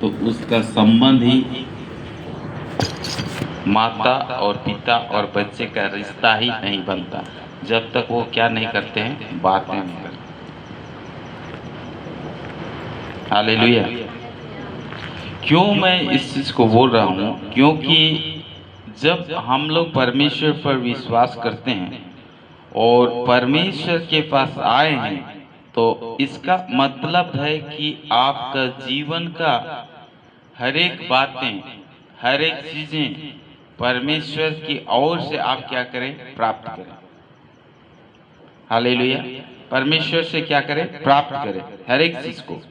तो उसका संबंध ही माता और पिता और बच्चे का रिश्ता ही नहीं बनता जब तक वो क्या नहीं करते हैं, बातें नहीं करते। हालेलुया। क्यों मैं इस चीज को बोल रहा हूँ? क्योंकि जब हम लोग परमेश्वर पर विश्वास करते हैं और परमेश्वर के पास आए हैं, तो इसका मतलब है कि आपका जीवन का हर एक बातें, हर एक चीजें परमेश्वर की ओर से आप क्या करें, प्राप्त करें। हालेलुया। परमेश्वर से क्या करें, प्राप्त करें हर एक चीज को।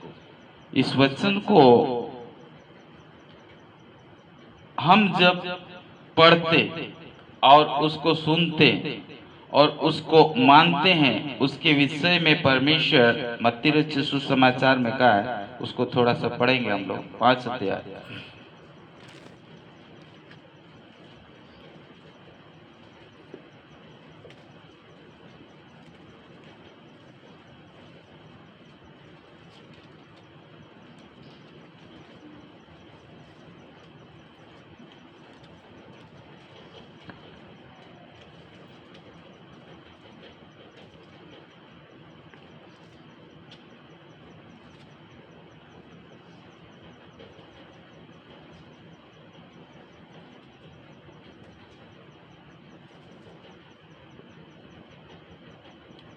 इस वचन को हम जब पढ़ते और उसको सुनते और उसको मानते हैं, उसके विषय में परमेश्वर मत्ती रचित सुसमाचार में कहा है, उसको थोड़ा सा पढ़ेंगे हम लोग। 5 अध्याय।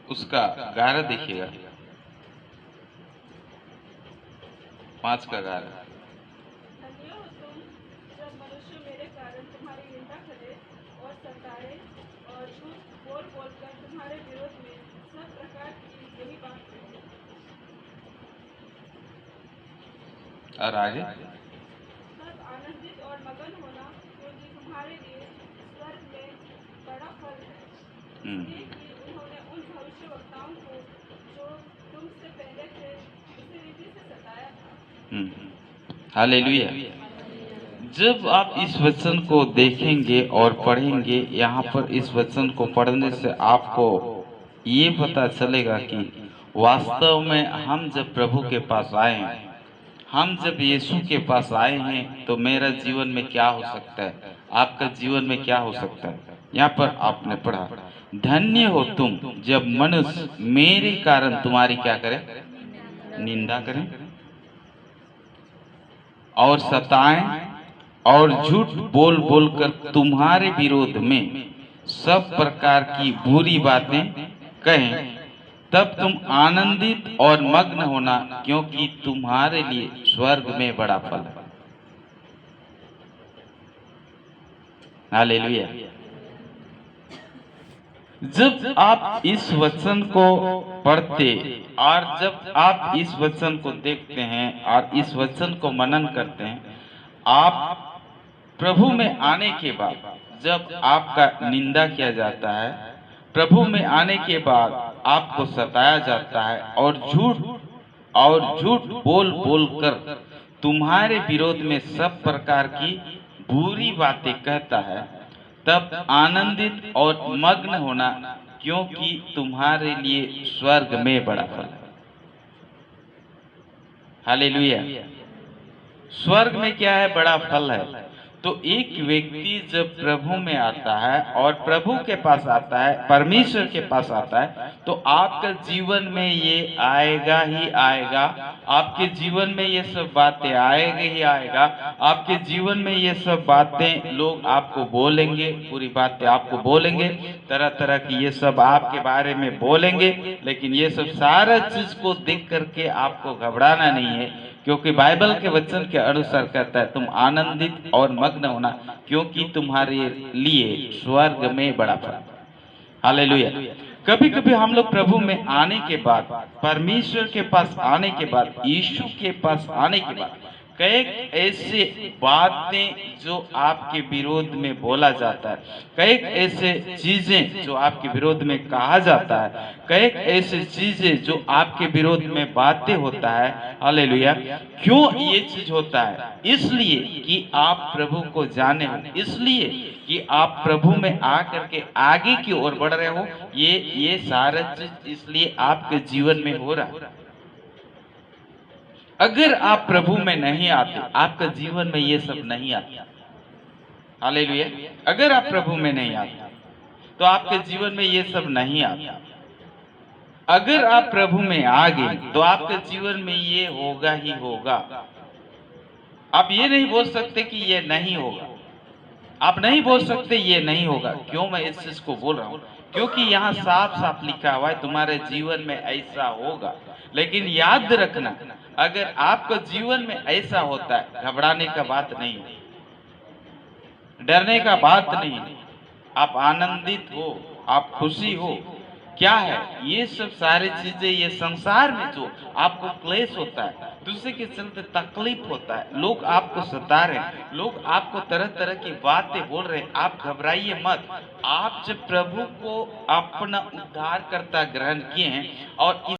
उसका 11 देखिएगा, 5 का 11। धन्य हो तुम जब मनुष्य मेरे कारण तुम्हारी निंदा करे और सताए और झूठ बोल बोलकर तुम्हारे विरोध में सब प्रकार की बुरी बात कहे। और आगे? तब आनंदित और मगन होना, क्योंकि तुम्हारे लिए स्वर्ग में बड़ा फल है, इसलिए कि उन्होंने उन भविष्यवक्ताओं को जो तुमसे पहले थे उसी रीति से सताया था। हालेलुया। जब आप इस वचन को देखेंगे और पढ़ेंगे, यहाँ पर इस वचन को पढ़ने से आपको ये पता चलेगा कि वास्तव में हम जब प्रभु के पास आए हैं, हम जब यीशु के पास आए हैं, तो मेरा जीवन में क्या हो सकता है, आपका जीवन में क्या हो सकता है। यहाँ पर आपने पढ़ा, धन्य हो तुम जब मनुष्य मेरे कारण तुम्हारी क्या करे, निंदा करें और सताएं और झूठ बोल बोलकर तुम्हारे विरोध में सब प्रकार की बुरी बातें कहें, तब तुम आनंदित और मग्न होना, क्योंकि तुम्हारे लिए स्वर्ग में बड़ा फल है। हालेलुया। जब आप इस वचन को पढ़ते और जब आप इस वचन को देखते हैं और इस वचन को मनन करते हैं, आप प्रभु में आने के बाद जब आपका निंदा किया जाता है, प्रभु में आने के बाद आपको सताया जाता है और झूठ बोल बोल कर तुम्हारे विरोध में सब प्रकार की बुरी बातें कहता है, तब आनंदित और मग्न होना, क्योंकि तुम्हारे लिए स्वर्ग में बड़ा फल है। हालेलुया। स्वर्ग में क्या है, बड़ा फल है। तो एक व्यक्ति जब प्रभु में आता है और प्रभु के पास आता है, परमेश्वर के पास आता है, तो आपका जीवन में ये आएगा ही आएगा। आपके जीवन में ये सब बातें आएगा ही आएगा। आपके जीवन में ये सब बातें लोग आपको बोलेंगे, बुरी बातें आपको बोलेंगे, तरह तरह की ये सब आपके बारे में बोलेंगे। लेकिन ये सब सारा चीज को देख करके आपको घबराना नहीं है, क्योंकि बाइबल के वचन के अनुसार कहता है, तुम आनंदित और मग्न होना, क्योंकि तुम्हारे लिए स्वर्ग में बड़ा फल। हालेलुया। कभी कभी हम लोग प्रभु में आने के बाद, परमेश्वर के पास आने के बाद, यीशु के पास आने के बाद, कई ऐसे बातें जो आपके विरोध में बोला जाता है, कई ऐसे चीजें जो आपके विरोध में कहा जाता है, कई ऐसे चीजें जो आपके विरोध में बातें होता है। हालेलुया। क्यों ये चीज होता है? इसलिए कि आप प्रभु को जाने हो, इसलिए कि आप प्रभु में आकर के आगे की ओर बढ़ रहे हो। ये सारा चीज इसलिए आपके जीवन में हो रहा है। अगर आप प्रभु में नहीं आते, आपका जीवन में ये सब नहीं आता। हालेलुया। अगर आप प्रभु में नहीं आते तो आपके जीवन में ये सब नहीं आता। अगर आप प्रभु में आ गए तो आपके जीवन में ये होगा ही होगा। आप ये नहीं बोल सकते कि ये नहीं होगा। आप नहीं बोल सकते ये नहीं होगा। क्यों मैं इस चीज को बोल रहा हूं? क्योंकि यहाँ साफ साफ लिखा हुआ है तुम्हारे जीवन में ऐसा होगा। लेकिन याद रखना, अगर आपका जीवन में ऐसा होता है, घबराने का बात नहीं है, डरने का बात नहीं है। आप आनंदित हो, आप खुशी हो। क्या है ये सब सारी चीजें, ये संसार में जो आपको क्लेश होता है, दूसरे के चलते तकलीफ होता है, लोग आपको सता रहे हैं, लोग आपको तरह तरह की बातें बोल रहे हैं, आप घबराइए मत। आप जब प्रभु को अपना उद्धारकर्ता ग्रहण किए हैं और